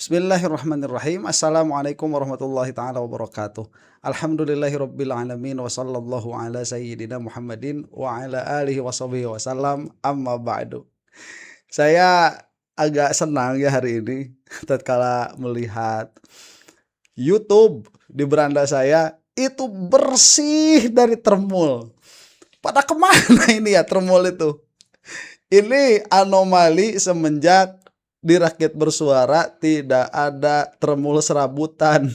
Bismillahirrahmanirrahim. Assalamualaikum warahmatullahi taala wabarakatuh. Alhamdulillahirabbil alamin wa sallallahu ala sayyidina Muhammadin wa ala alihi washabihi wasallam. Amma ba'du. Saya agak senang ya hari ini tatkala melihat YouTube di beranda saya itu bersih dari termul. Pada kemana ini ya termul itu? Ini anomali semenjak di Rakyat Bersuara tidak ada termul serabutan.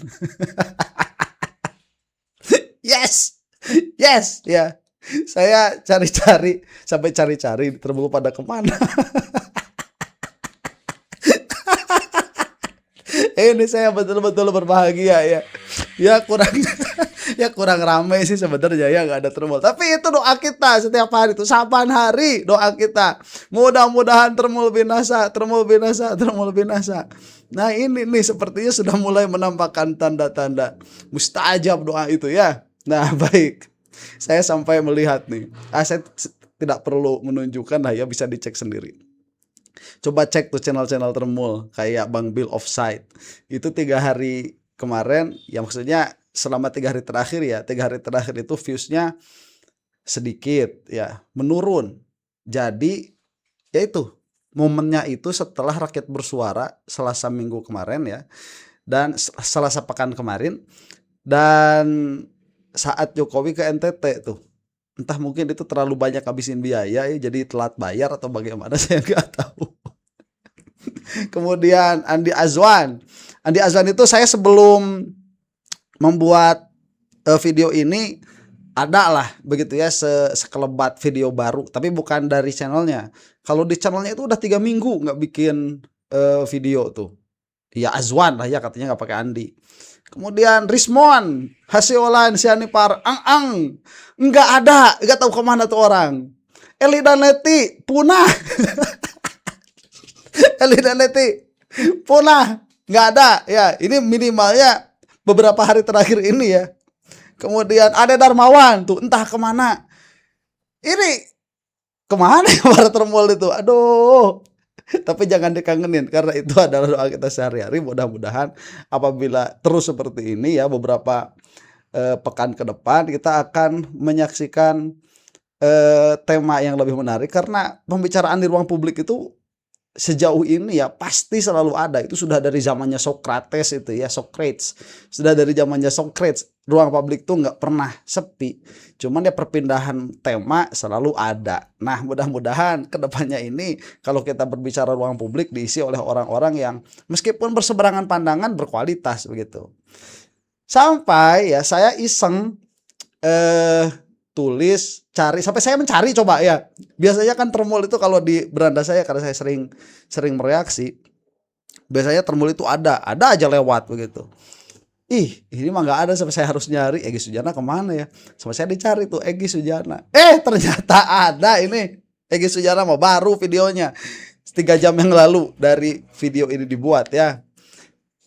Yes, yes, ya. Saya cari-cari sampai cari-cari termul pada kemana. Ini saya betul-betul berbahagia ya. Ya kurang ya kurang ramai sih sebenarnya ya nggak ada termul. Tapi itu doa kita setiap hari itu saban hari doa kita. Mudah-mudahan termul binasa, termul binasa, termul binasa. Nah ini nih sepertinya sudah mulai menampakkan tanda-tanda mustajab doa itu ya. Nah baik, saya sampai melihat nih. Saya tidak perlu menunjukkan lah ya, bisa dicek sendiri. Coba cek tuh channel-channel termul kayak Bang Bill Offside. Itu 3 hari kemarin, ya maksudnya selama 3 hari terakhir ya, 3 hari terakhir itu viewsnya sedikit ya, menurun. Jadi ya itu momennya itu setelah Rakyat Bersuara Selasa minggu kemarin ya, dan Selasa pekan kemarin, dan saat Jokowi ke NTT tuh. Entah mungkin itu terlalu banyak habisin biaya ya, jadi telat bayar atau bagaimana saya nggak tahu. Kemudian Andi Azwan itu saya sebelum membuat video ini ada lah begitu ya sekelebat video baru, tapi bukan dari channelnya. Kalau di channelnya itu udah 3 minggu nggak bikin video tuh. Ya Azwan lah ya katanya, nggak pakai Andi. Kemudian Rismon Hasiolan Sianipar Ang nggak ada, nggak tahu kemana tuh orang. Eli dan Leti punah. Eli dan Leti punah, nggak ada ya. Ini minimalnya beberapa hari terakhir ini ya. Kemudian ada Darmawan tuh entah kemana. Ini kemana ya para termul itu? Aduh. Tapi jangan dikangenin karena itu adalah doa kita sehari-hari. Mudah-mudahan apabila terus seperti ini ya, beberapa pekan ke depan kita akan menyaksikan tema yang lebih menarik, karena pembicaraan di ruang publik itu sejauh ini ya pasti selalu ada. Itu sudah dari zamannya Socrates itu ya, Socrates. Sudah dari zamannya Socrates, ruang publik tuh nggak pernah sepi. Cuman ya perpindahan tema selalu ada. Nah mudah-mudahan kedepannya ini kalau kita berbicara ruang publik diisi oleh orang-orang yang meskipun berseberangan pandangan berkualitas begitu. Sampai ya saya iseng tulis, cari, sampai saya mencari coba ya. Biasanya kan termul itu kalau di beranda saya, karena saya sering mereaksi, biasanya termul itu ada aja lewat begitu. Ih, ini mah nggak ada, sampai saya harus nyari Egy Sujana kemana ya. Sampai saya dicari tuh Egy Sujana. Ternyata ada ini Egy Sujana mah baru videonya 3 jam yang lalu dari video ini dibuat ya.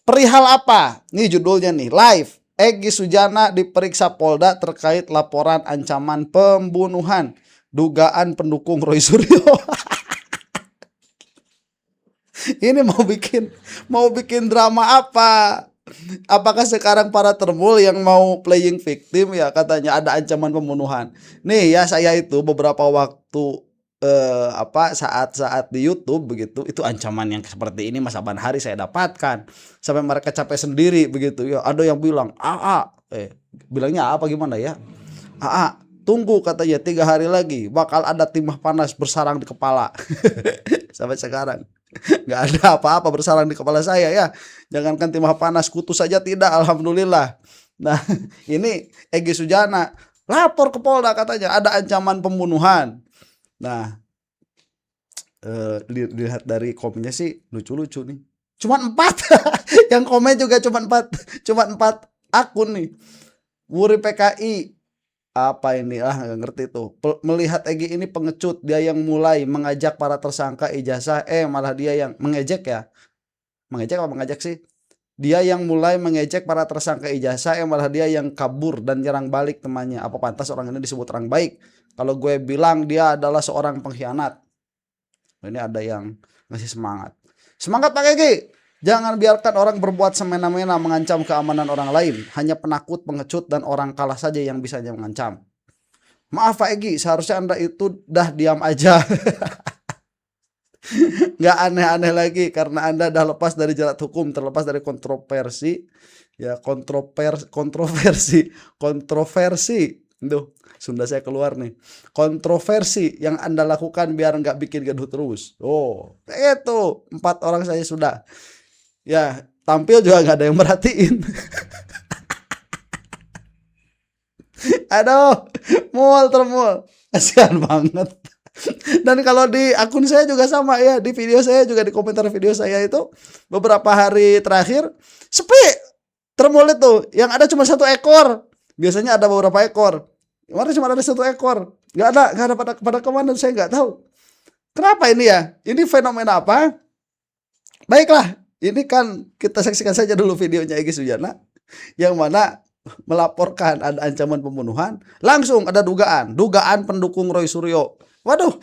Perihal apa? Nih judulnya nih, live. Egy Sujana diperiksa Polda terkait laporan ancaman pembunuhan dugaan pendukung Roy Suryo. Ini mau bikin drama apa? Apakah sekarang para termul yang mau playing victim ya, katanya ada ancaman pembunuhan. Nih ya, saya itu beberapa waktu saat-saat di YouTube begitu, itu ancaman yang seperti ini masa ban hari saya dapatkan, sampai mereka capek sendiri begitu ya. Ada yang bilang bilangnya apa gimana ya, tunggu katanya 3 hari lagi bakal ada timah panas bersarang di kepala. Sampai sekarang nggak ada apa-apa bersarang di kepala saya ya, jangankan timah panas, kutu saja tidak, alhamdulillah. Nah ini Egy Sujana lapor ke Polda, katanya ada ancaman pembunuhan. Nah, dilihat dari komennya sih lucu-lucu nih. Cuma 4. Yang komen juga cuma 4 akun nih. Wuri PKI. Apa ini? Nggak ngerti tuh. Melihat Egy ini pengecut, dia yang mulai mengajak para tersangka ijazah, malah dia yang mengejek ya. Mengejek apa mengajak sih? Dia yang mulai mengejek para tersangka ijazah, malah dia yang kabur dan nyerang balik temannya. Apa pantas orang ini disebut orang baik? Kalau gue bilang dia adalah seorang pengkhianat. Ini ada yang ngasih semangat. Semangat Pak Egy. Jangan biarkan orang berbuat semena-mena mengancam keamanan orang lain. Hanya penakut, pengecut, dan orang kalah saja yang bisa mengancam. Maaf Pak Egi, seharusnya Anda itu dah diam aja. Nggak aneh-aneh lagi karena Anda dah lepas dari jerat hukum, terlepas dari kontroversi. Ya, kontroversi. Duh, Sunda saya keluar nih. Kontroversi yang Anda lakukan biar nggak bikin gaduh terus. Oh, itu 4 orang saya sudah. Ya, tampil juga nggak ada yang merhatiin. Aduh, termul. Kasihan banget. Dan kalau di akun saya juga sama ya, di video saya juga, di komentar video saya itu beberapa hari terakhir sepi. Termul itu yang ada cuma 1 ekor. Biasanya ada beberapa ekor. Kemarin cuma ada 1 ekor. Nggak ada pada kemana, saya nggak tahu. Kenapa ini ya? Ini fenomena apa? Baiklah, ini kan kita saksikan saja dulu videonya Egy Sujana yang mana melaporkan ada ancaman pembunuhan, langsung ada dugaan pendukung Roy Suryo. Waduh.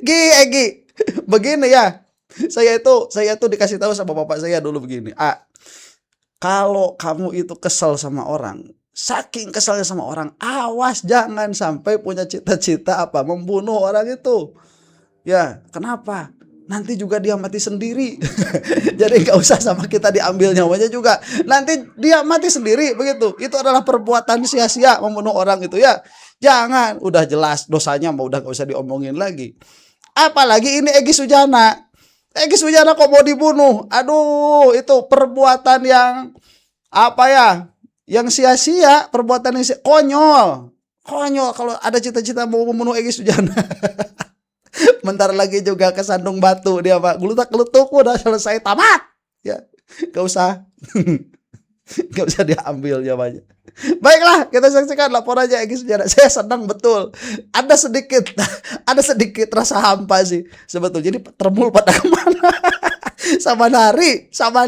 Egy, begini ya. Saya itu dikasih tahu sama bapak saya dulu begini. Kalau kamu itu kesel sama orang, saking keselnya sama orang, awas jangan sampai punya cita-cita membunuh orang itu. Ya, kenapa? Nanti juga dia mati sendiri. Jadi nggak usah sama kita diambil nyawanya juga. Nanti dia mati sendiri begitu. Itu adalah perbuatan sia-sia membunuh orang itu ya. Jangan, udah jelas dosanya, udah nggak usah diomongin lagi. Apalagi ini Egy Sujana. Egy Sujana kok mau dibunuh? Aduh, itu perbuatan yang yang sia-sia, perbuatan yang konyol. Kalau ada cita-cita mau membunuh Egy Sujana. Bentar lagi juga kesandung batu dia Pak. Gelutak-gelutuk udah selesai, tamat. Ya, gak usah. Gak usah diambil jawabannya. Baiklah, kita saksikan laporannya Egy Sujana. Saya senang betul. Ada sedikit rasa hampa sih sebetulnya. Jadi termul pada kemana? Saban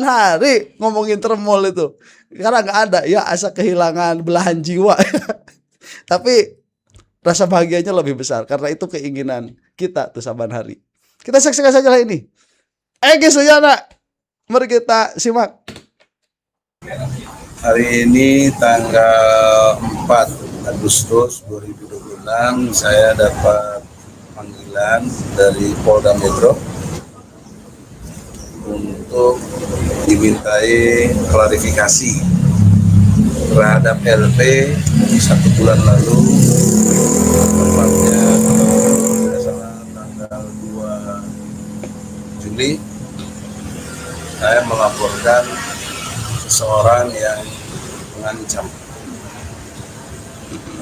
hari ngomongin termul itu. Karena nggak ada ya, asa kehilangan belahan jiwa. Tapi rasa bahagianya lebih besar karena itu keinginan kita tuh saban hari. Kita saksikan saja lah ini. Egy Sujana. Mari kita simak. Hari ini tanggal 4 Agustus 2026 saya dapat panggilan dari Polda Metro untuk dimintai klarifikasi terhadap LP 1 bulan lalu, tepatnya tanggal 2 Juli, saya melaporkan seseorang yang mengancam.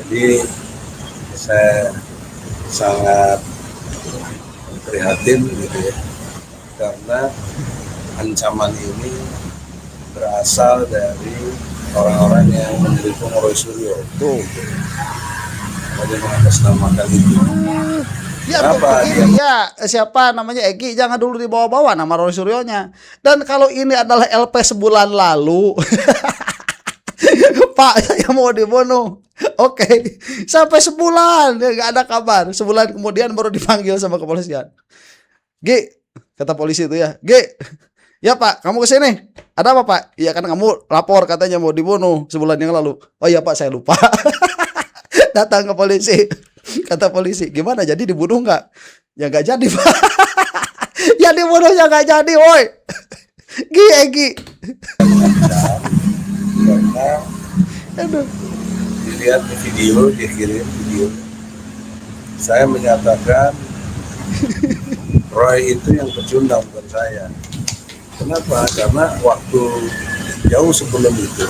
Jadi saya sangat prihatin gitu ya, karena ancaman ini berasal dari orang-orang yang mendukung Roy Suryo. Jadi mengatasnamakan itu. Ya, siapa namanya Egy, jangan dulu dibawa-bawa nama Roy Suryonya. Dan kalau ini adalah LP sebulan lalu, Pak, saya mau dibunuh. Oke, sampai sebulan ya nggak ada kabar. Sebulan kemudian baru dipanggil sama kepolisian. G, kata polisi itu ya, G, ya Pak, kamu kesini. Ada apa Pak? Iya kan kamu lapor katanya mau dibunuh sebulan yang lalu. Oh iya Pak, saya lupa. Datang ke polisi. Kata polisi, gimana jadi dibunuh nggak? Ya nggak jadi Pak. Ya dibunuhnya nggak jadi, woi. Egy. Karena dilihat di video, dikirim video, saya menyatakan Roy itu yang pecundang, bukan saya. Kenapa? Karena waktu jauh sebelum itu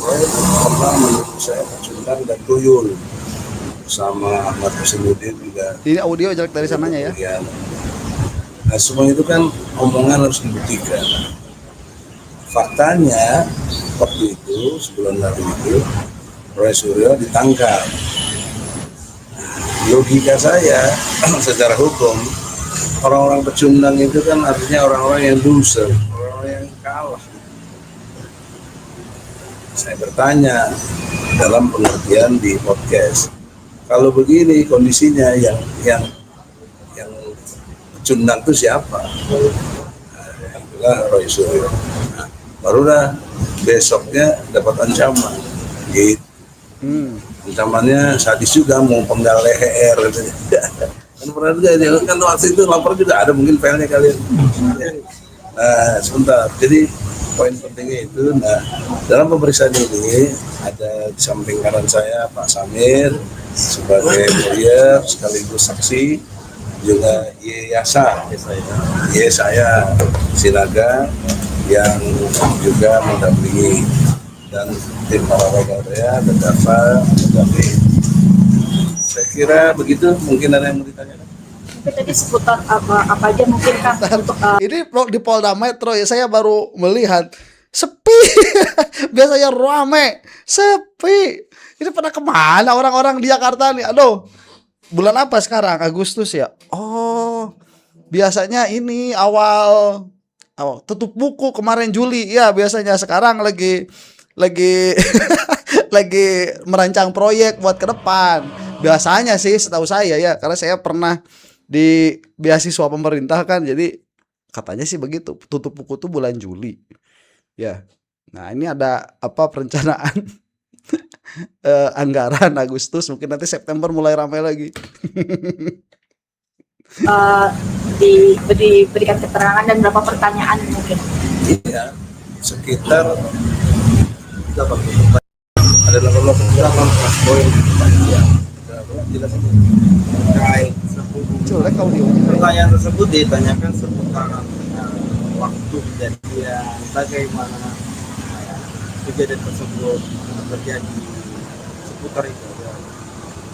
Roy pernah menyebut saya pecundang dan tuyul sama Ahmad Husainuddin juga. Ini audio jelek dari sananya ya. Nah semua itu kan omongan harus dibuktikan. Faktanya waktu itu sebulan lalu itu Roy Suryo ditangkap. Logika saya secara hukum, orang-orang pecundang itu kan artinya orang-orang yang loser, orang-orang yang kalah. Saya bertanya dalam pengertian di podcast, kalau begini kondisinya yang pecundang itu siapa? Yang adalah Roy Suryo. Nah, barulah besoknya dapat ancaman gitu. Ancamannya sadis juga, mau penggal leher katanya. Kan pernah juga dia kan waktu itu lapor juga ada mungkin filenya kalian. Nah sebentar, jadi poin pentingnya itu, nah dalam pemeriksaan ini ada di samping kanan saya Pak Samir sebagai lawyer sekaligus saksi, juga Yesa saya Sinaga yang juga mendampingi, dan tim para rekan dan Dava mendampingi. Saya kira begitu, mungkin ada yang mau ditanyakan. Tapi tadi seputar apa aja mungkin Kang untuk Ini di Polda Metro ya, saya baru melihat sepi. Biasanya rame, sepi. Ini pada kemana orang-orang di Jakarta nih? Aduh, bulan apa sekarang? Agustus ya? Oh, biasanya ini awal tutup buku kemarin Juli ya, biasanya. Sekarang lagi lagi merancang proyek buat ke depan. Biasanya sih setahu saya ya, karena saya pernah di beasiswa pemerintah kan, jadi katanya sih begitu, tutup buku tuh bulan Juli ya. Nah ini ada apa perencanaan anggaran Agustus, mungkin nanti September mulai ramai lagi. diberikan keterangan dan berapa pertanyaan mungkin? Iya, sekitar 8 ada 18 poin. Colek audio. Pertanyaan tersebut ditanyakan seputar waktu kejadian, bagaimana kejadian tersebut terjadi, seputar itu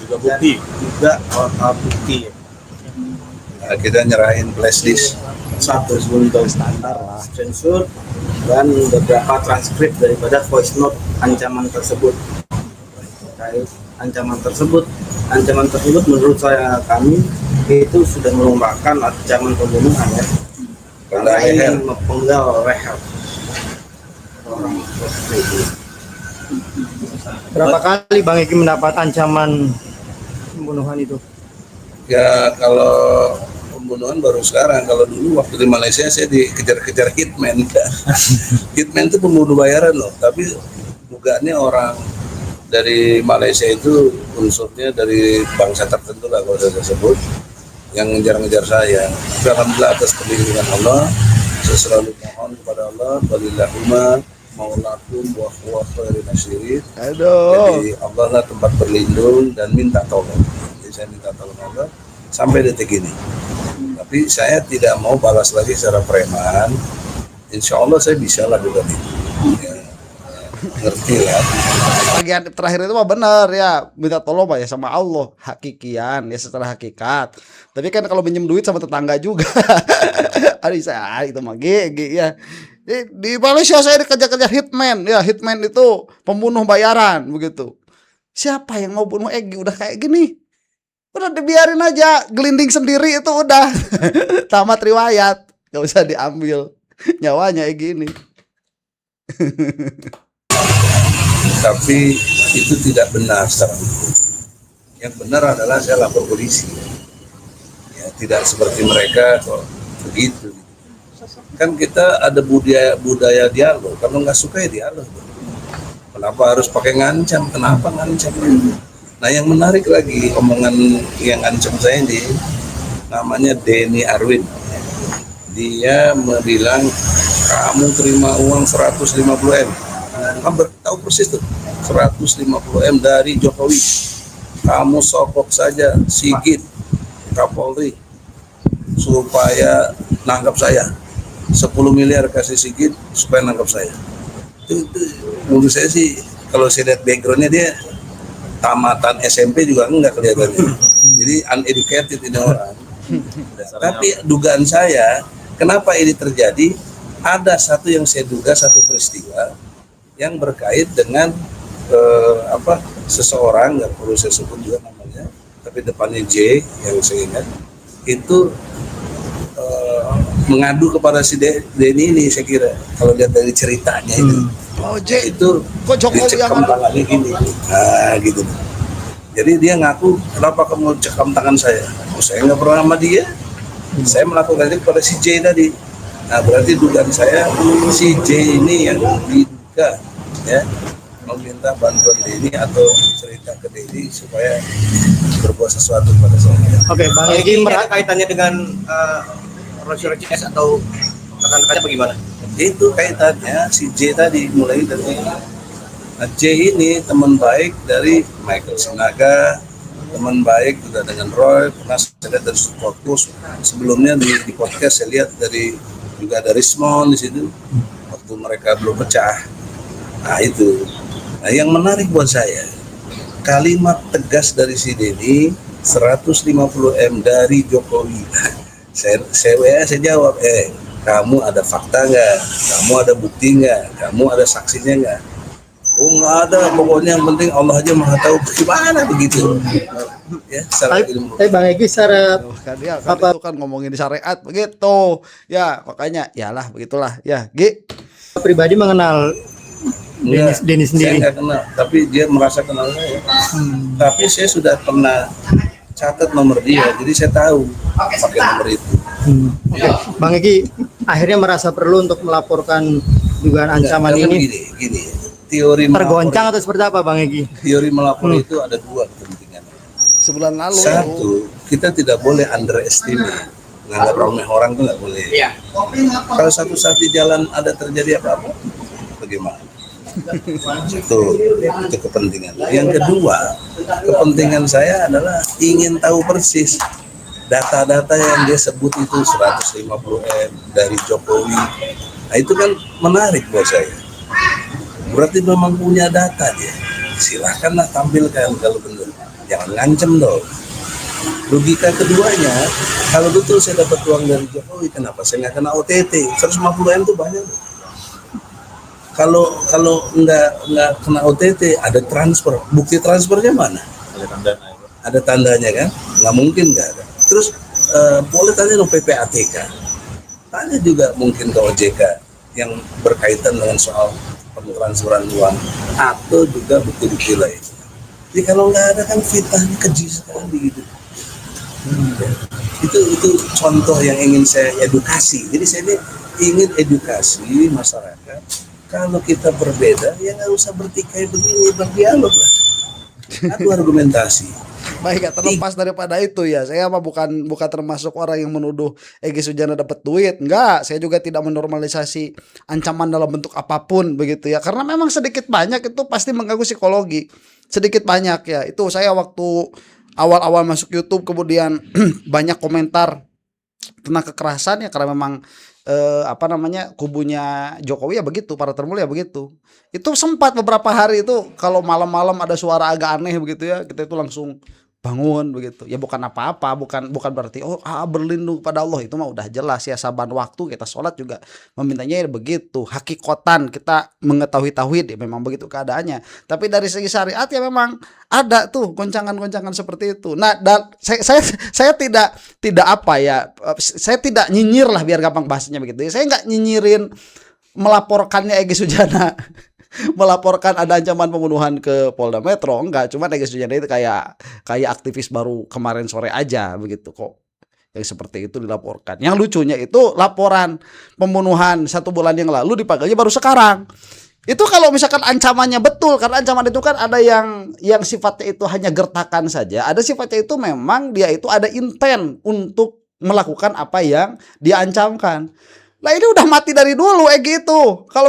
juga bukti, juga bukti. Nah, kita nyerahin flash disk Satu untuk standar sensor dan beberapa transkrip daripada voice note ancaman tersebut. Terkait ancaman tersebut menurut kami itu sudah merupakan ancaman pembunuhan ya, karena ingin mempenggal leher orang. Berapa kali Bang Eki mendapat ancaman pembunuhan itu? Ya kalau pembunuhan baru sekarang, kalau dulu waktu di Malaysia saya dikejar-kejar hitman. Hitman itu pembunuh bayaran loh, tapi dugaannya orang dari Malaysia itu unsurnya dari bangsa tertentu lah kalau saya sebut, yang ngejar-ngejar saya. Alhamdulillah atas perlindungan Allah, saya selalu mohon kepada Allah, walillahumma maulakum wa huwa khairun nasirin. Aduh. Jadi Allah lah tempat berlindung dan minta tolong. Jadi saya minta tolong Allah sampai detik ini. Tapi saya tidak mau balas lagi secara preman. Insya Allah saya bisa lah juga nih. Ya, ngerti lah. Bagian terakhir itu mah benar ya, minta tolong ya sama Allah, hakikian ya, setelah hakikat. Tapi kan kalau minjem duit sama tetangga juga. Aduh saya itu mah GG ya. Di Malaysia saya dikejar-kejar hitman ya, hitman itu pembunuh bayaran begitu. Siapa yang mau bunuh Egi udah kayak gini? Udah dibiarin aja, gelinding sendiri itu udah. Tamat riwayat, gak usah diambil nyawanya Egi ini. Tapi itu tidak benar secara hukum. Yang benar adalah saya lapor polisi. Ya, tidak seperti mereka kok begitu. Kan kita ada budaya dialog. Kalau nggak suka ya dialog. Kenapa harus pakai ngancam? Kenapa ngancam? Nah yang menarik lagi omongan yang ngancam saya ini, namanya Denny Arwin. Dia bilang kamu terima uang 150M. Kamu tahu persis tuh, 150M dari Jokowi. Kamu sokok saja Sigit Kapolri supaya nangkap saya. 10 miliar kasih Sigit supaya nangkap saya. Itu menurut saya sih, kalau saya lihat backgroundnya dia tamatan SMP juga enggak kelihatannya. Jadi uneducated ini orang. Tapi dugaan saya, kenapa ini terjadi? Ada satu yang saya duga, satu peristiwa yang berkait dengan seseorang, nggak perlu saya sebut juga namanya, tapi depannya J yang saya ingat, itu mengadu kepada si Denny ini, saya kira kalau lihat dari ceritanya itu. Oh J Itu kok Jokowi yang dicekam tangannya gini, gitu. Jadi dia ngaku, kenapa kamu cekam tangan saya? Oh, saya nggak pernah sama dia. Saya melakukan itu kepada si J tadi. Nah, berarti dugaan saya si J ini yang diduga ya meminta bantuan Denny atau cerita ke Denny supaya berbuat sesuatu pada saya. Oke, Bang Egi Ini ada kaitannya dengan Roger CS atau rekan-rekannya bagaimana? Itu kaitannya si J tadi mulai dari J ini teman baik dari Michael Sinaga, teman baik juga dengan Roy, pernah saya lihat dari Fokus sebelumnya di podcast saya lihat dari juga ada Rismon di situ waktu mereka belum pecah. Nah itu, nah yang menarik buat saya kalimat tegas dari si Denny 150 M dari Jokowi. saya jawab, kamu ada fakta nggak? Kamu ada bukti nggak? Kamu ada saksinya nggak? Oh nggak ada, pokoknya yang penting Allah aja maha tahu. Gimana begitu? Ya, secara ilmu. Tapi Bang Egi secara Kan dia kan itu kan ngomongin di syariat begitu. Ya, makanya yalah begitulah. Ya, Gi. pribadi mengenal Denny sendiri. Saya nggak kenal, tapi dia merasa kenal saya. Tapi saya sudah pernah catat nomor dia, jadi saya tahu pakai nomor itu. Oke. Bang Egi akhirnya merasa perlu untuk melaporkan dugaan ancaman Karena ini. Gini, teori Tergoncang atau seperti apa Bang Egi? teori melapor itu ada dua kepentingan. Sebulan lalu. Satu, kita tidak boleh underestimate, menganggap remeh orang itu nggak boleh. Kalau satu saat di jalan ada terjadi apa-apa, bagaimana? Itu kepentingan. Yang kedua, kepentingan saya adalah ingin tahu persis data-data yang dia sebut itu 150 M dari Jokowi. Nah itu kan menarik buat saya. Berarti memang punya data dia. Silakanlah tampilkan kalau benar. Jangan ngancem dong. Logika keduanya, kalau betul saya dapat uang dari Jokowi, kenapa saya nggak kena OTT? 150 M itu banyak. Kalau nggak kena OTT, ada transfer. Bukti transfernya mana? Ada tandanya kan? Nggak mungkin nggak ada. Terus boleh tanya dong PPATK. Tanya juga mungkin ke OJK yang berkaitan dengan soal pentransferan uang atau juga bukti-bukti lain. Jadi kalau nggak ada kan fitnahnya keji sekali gitu. Itu contoh yang ingin saya edukasi. Jadi saya ini ingin edukasi masyarakat. Kalau kita berbeda, ya nggak usah bertikai begini, berdialog lah. Adu argumentasi. Baik, terlepas daripada itu ya, saya mah bukan termasuk orang yang menuduh Egy Sujana dapat duit. Enggak, saya juga tidak menormalisasi ancaman dalam bentuk apapun begitu ya. Karena memang sedikit banyak itu pasti mengganggu psikologi. Sedikit banyak ya. Itu saya waktu awal-awal masuk YouTube kemudian banyak komentar tentang kekerasan ya karena memang kubunya Jokowi ya begitu, para termul ya begitu. Itu sempat beberapa hari itu kalau malam-malam ada suara agak aneh begitu ya, kita itu langsung bangun begitu. Ya bukan apa-apa, bukan berarti berlindung pada Allah, itu mah udah jelas ya, saban waktu kita sholat juga memintanya ya begitu. Hakikatan kita mengetahui tauhid ya memang begitu keadaannya. Tapi dari segi syariat ya memang ada tuh goncangan-goncangan seperti itu. Nah, dan saya tidak apa ya, saya tidak nyinyir lah biar gampang bahasanya begitu. Saya nggak nyinyirin melaporkannya Egy Sujana melaporkan ada ancaman pembunuhan ke Polda Metro, enggak, cuma Egy Sujana itu kayak aktivis baru kemarin sore aja begitu kok. Yang seperti itu dilaporkan. Yang lucunya itu laporan pembunuhan 1 bulan yang lalu dipanggilnya baru sekarang. Itu kalau misalkan ancamannya betul, karena ancaman itu kan ada yang sifatnya itu hanya gertakan saja, ada sifatnya itu memang dia itu ada intent untuk melakukan apa yang diancamkan. Nah ini udah mati dari dulu gitu. Kalau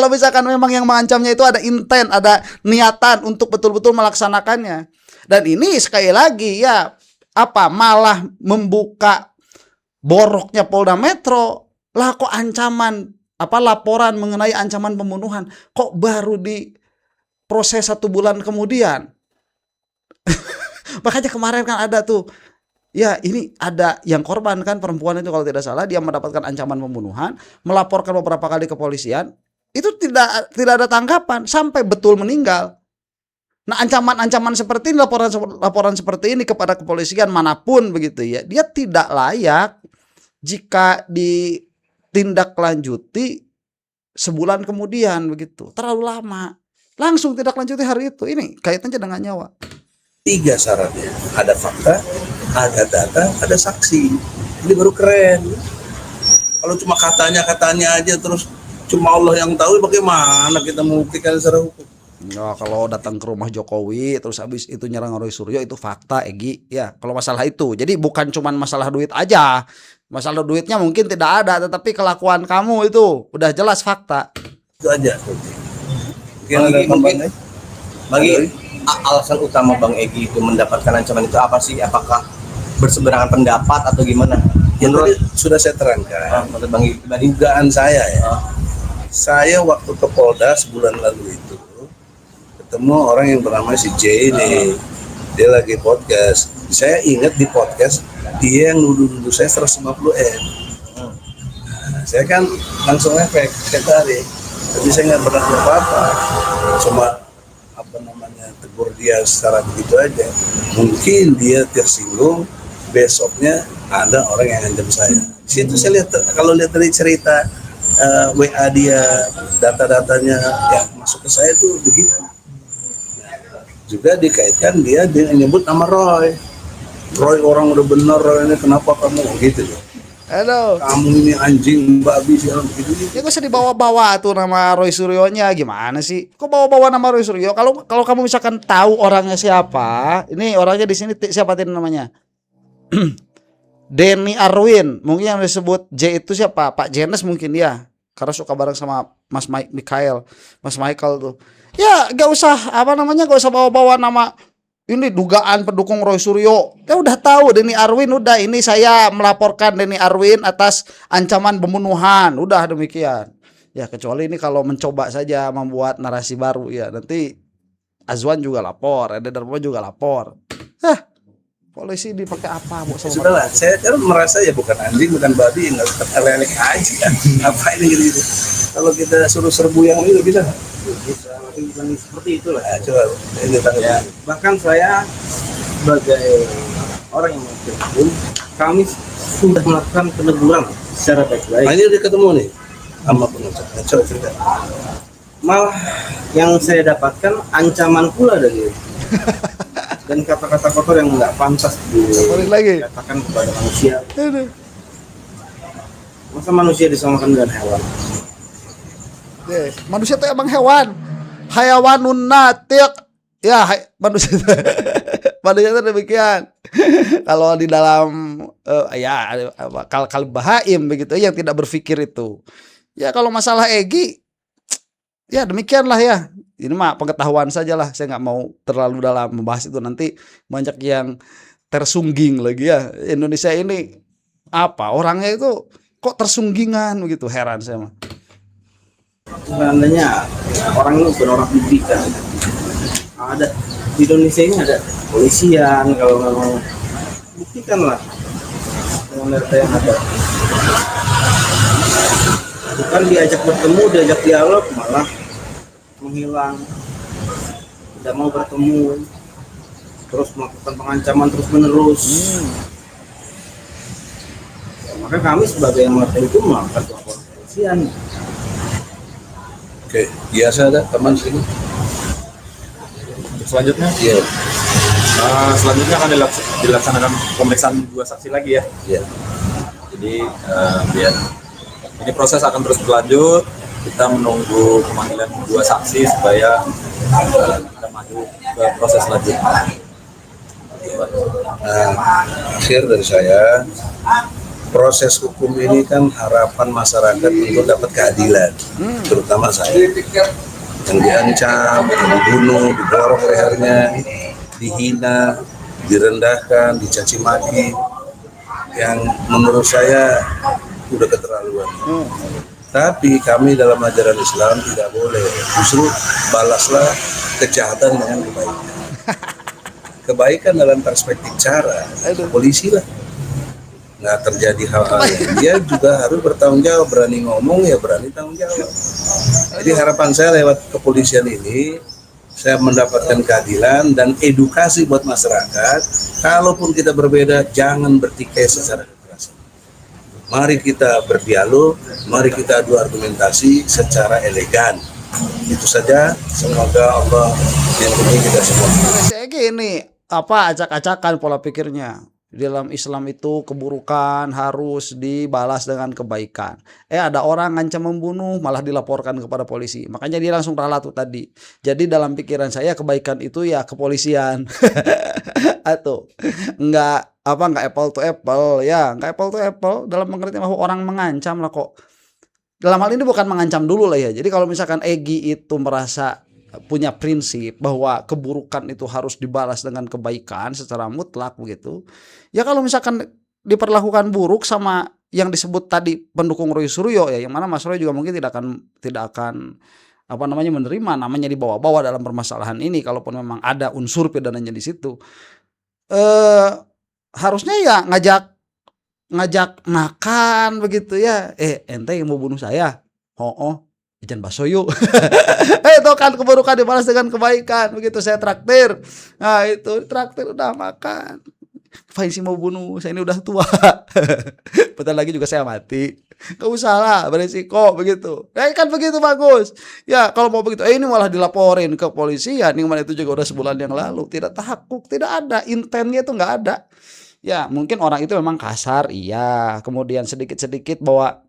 misalkan memang yang mengancamnya itu ada intent, ada niatan untuk betul-betul melaksanakannya. Dan ini sekali lagi ya malah membuka boroknya Polda Metro. Lah kok ancaman laporan mengenai ancaman pembunuhan kok baru diproses 1 bulan kemudian. Makanya kemarin kan ada tuh, ya ini ada yang korban kan, perempuan itu kalau tidak salah dia mendapatkan ancaman pembunuhan, melaporkan beberapa kali ke kepolisian, itu tidak ada tanggapan sampai betul meninggal. Nah ancaman-ancaman seperti ini, laporan seperti ini kepada kepolisian manapun begitu ya, dia tidak layak jika ditindaklanjuti sebulan kemudian begitu, terlalu lama. Langsung tindak lanjuti hari itu. Ini kaitannya dengan nyawa. 3 syaratnya, ada fakta, ada data, ada saksi. Ini baru keren. Kalau cuma katanya aja terus cuma Allah yang tahu, bagaimana kita membuktikan secara hukum? Ya, kalau datang ke rumah Jokowi terus habis itu nyerang Roy Suryo itu fakta, Egi. Ya, kalau masalah itu. Jadi bukan cuman masalah duit aja. Masalah duitnya mungkin tidak ada, tetapi kelakuan kamu itu udah jelas fakta. Itu aja. Mungkin bagi alasan utama Bang Egy itu mendapatkan ancaman itu apa sih? Apakah berseberangan pendapat atau gimana? Yang tadi sudah saya terangkan. Menurut Bang Egy pribadi. Dugaan saya ya. Saya waktu ke Polda sebulan lalu itu ketemu orang yang bernama si J ini. Dia lagi podcast. Saya ingat di podcast dia yang nuduh saya 150 M. Nah, saya kan langsung efek saya tarik. Tapi saya nggak pernah apa-apa. Cuma tegur dia secara begitu aja. Mungkin dia tersinggung, besoknya ada orang yang ancam saya. Di situ saya lihat, kalau lihat dari cerita WA dia, data-datanya yang masuk ke saya itu begitu. Juga dikaitkan dia menyebut nama Roy. Roy orang udah bener, Roy ini kenapa kamu gitu ya? Aduh. Kamu ini anjing, babi sih gitu. Ya gak usah dibawa-bawa tuh nama Roy Suryonya, gimana sih? Kok bawa-bawa nama Roy Suryo? Kalau kamu misalkan tahu orangnya siapa, ini orangnya di sini siapa tadi namanya? Denny Arwin, mungkin yang disebut J itu siapa? Pak Jenes mungkin dia, karena suka bareng sama Mas Michael tuh. Ya gak usah gak usah bawa-bawa nama ini dugaan pendukung Roy Suryo. Ya udah tahu Denny Arwin, udah ini saya melaporkan Denny Arwin atas ancaman pembunuhan. Udah demikian. Ya kecuali ini kalau mencoba saja membuat narasi baru ya. Nanti Azwan juga lapor, Ede Darmo juga lapor. Polisi dipakai apa Bu? Ya, sudahlah, saya kan merasa ya bukan anjing, bukan babi, nggak terlelek aja. Apa ini gitu-gitu. Kalau kita suruh serbu yang ini bisa nggak? Bisa, bukan seperti itulah. Nah, coba ini tanggapan. Ya, bahkan saya sebagai orang yang mengerti hukum, kami sudah melakukan peneguran secara baik-baik. Nah, ini udah ketemu nih sama pengacara. Coba cerita. Malah yang saya dapatkan ancaman pula dari dan kata-kata kotor yang nggak pantas dikatakan kepada manusia. Masa manusia disamakan dengan hewan? Manusia itu emang hewan. Hayawanun natiq. Ya, manusia itu demikian. Kalau di dalam kal bahaim begitu yang tidak berpikir itu. Ya kalau masalah Egy ya demikianlah ya. Ini mah pengetahuan sajalah. Saya nggak mau terlalu dalam membahas itu, nanti banyak yang tersungging lagi ya. Indonesia ini orangnya itu kok tersunggingan begitu, heran saya mah. Sebenarnya orang ini bukan orang pendidikan. Ada di Indonesia ini ada polisian, kalau nggak mau buktikanlah dengan data yang ada. Bukan diajak bertemu, diajak dialog, malah menghilang, tidak mau bertemu, terus melakukan pengancaman terus menerus. Maka kami sebagai yang mengerti itu melakukan laporan polisian. Oke, biasa ada teman sini. Selanjutnya, Iya. selanjutnya akan dilaksanakan pemeriksaan 2 saksi lagi ya. Iya. Jadi biar ini proses akan terus berlanjut. Kita menunggu pemanggilan 2 saksi supaya kita maju ke proses selanjutnya. Akhir dari saya, proses hukum ini kan harapan masyarakat untuk dapat keadilan, terutama saya yang diancam, yang dibunuh, didorong lehernya, dihina, direndahkan, dicaci maki, yang menurut saya udah keterlaluan. Tapi kami dalam ajaran Islam tidak boleh, justru balaslah kejahatan dengan kebaikan. Kebaikan dalam perspektif cara, polisi lah. Nggak terjadi hal-hal yang dia juga harus bertanggung jawab, berani ngomong ya berani tanggung jawab. Jadi harapan saya lewat kepolisian ini, saya mendapatkan keadilan dan edukasi buat masyarakat. Kalaupun kita berbeda, jangan bertikai secara kekerasan. Mari kita berdialog, mari kita adu argumentasi secara elegan. Itu saja, semoga Allah melindungi kita semua. Saya ini acak-acakan pola pikirnya. Dalam Islam itu keburukan harus dibalas dengan kebaikan. Ada orang ngancam membunuh malah dilaporkan kepada polisi. Makanya dia langsung ralat tuh tadi. Jadi dalam pikiran saya kebaikan itu ya kepolisian. Atau enggak apple to apple ya, enggak apple to apple dalam pengertian bahwa orang mengancam lah kok. Dalam hal ini bukan mengancam dulu lah ya. Jadi kalau misalkan Egy itu merasa punya prinsip bahwa keburukan itu harus dibalas dengan kebaikan secara mutlak begitu. Ya kalau misalkan diperlakukan buruk sama yang disebut tadi pendukung Roy Suryo ya, yang mana Mas Roy juga mungkin tidak akan menerima namanya dibawa-bawa dalam permasalahan ini kalaupun memang ada unsur pidananya di situ. Harusnya ya ngajak makan begitu ya. Ente yang mau bunuh saya. Ijan bakso yuk. Itu kan keburukan dibalas dengan kebaikan. Begitu saya traktir. Nah itu traktir udah makan. Ngapain sih mau bunuh? Saya ini udah tua. Bentar lagi juga saya mati. Gak usah lah beresiko begitu. Kan begitu bagus. Ya kalau mau begitu. Ini malah dilaporin ke polisian. Yang mana itu juga udah sebulan yang lalu. Tidak tahakkuk. Tidak ada. Intennya itu gak ada. Ya mungkin orang itu memang kasar. Iya. Kemudian sedikit-sedikit bawa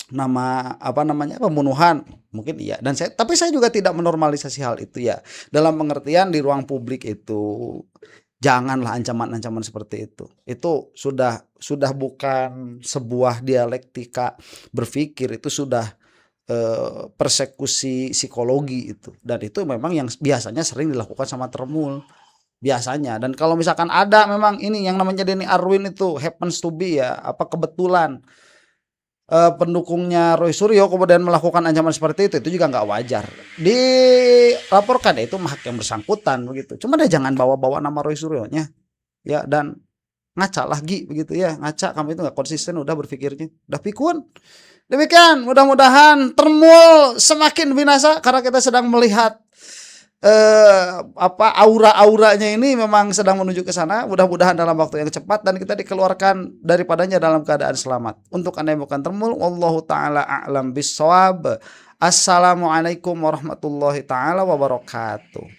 pembunuhan mungkin iya, dan tapi saya juga tidak menormalisasi hal itu ya, dalam pengertian di ruang publik itu janganlah ancaman-ancaman seperti itu sudah bukan sebuah dialektika berpikir, itu sudah persekusi psikologi itu, dan itu memang yang biasanya sering dilakukan sama Termul biasanya. Dan kalau misalkan ada memang ini yang namanya Denny Arwin itu happens to be ya, kebetulan pendukungnya Roy Suryo kemudian melakukan ancaman seperti itu juga nggak wajar, dilaporkan ya, itu hak yang bersangkutan begitu. Cuma deh jangan bawa-bawa nama Roy Suryo-nya ya, dan ngaca lagi begitu ya, ngaca kamu itu nggak konsisten udah berpikirnya, udah pikun. Demikian, mudah-mudahan Termul semakin binasa karena kita sedang melihat aura-auranya ini memang sedang menuju ke sana. Mudah-mudahan dalam waktu yang cepat dan kita dikeluarkan daripadanya dalam keadaan selamat. Untuk Anda yang bukan Termul, wallahu taala a'lam bissawab. Assalamualaikum warahmatullahi taala wabarakatuh.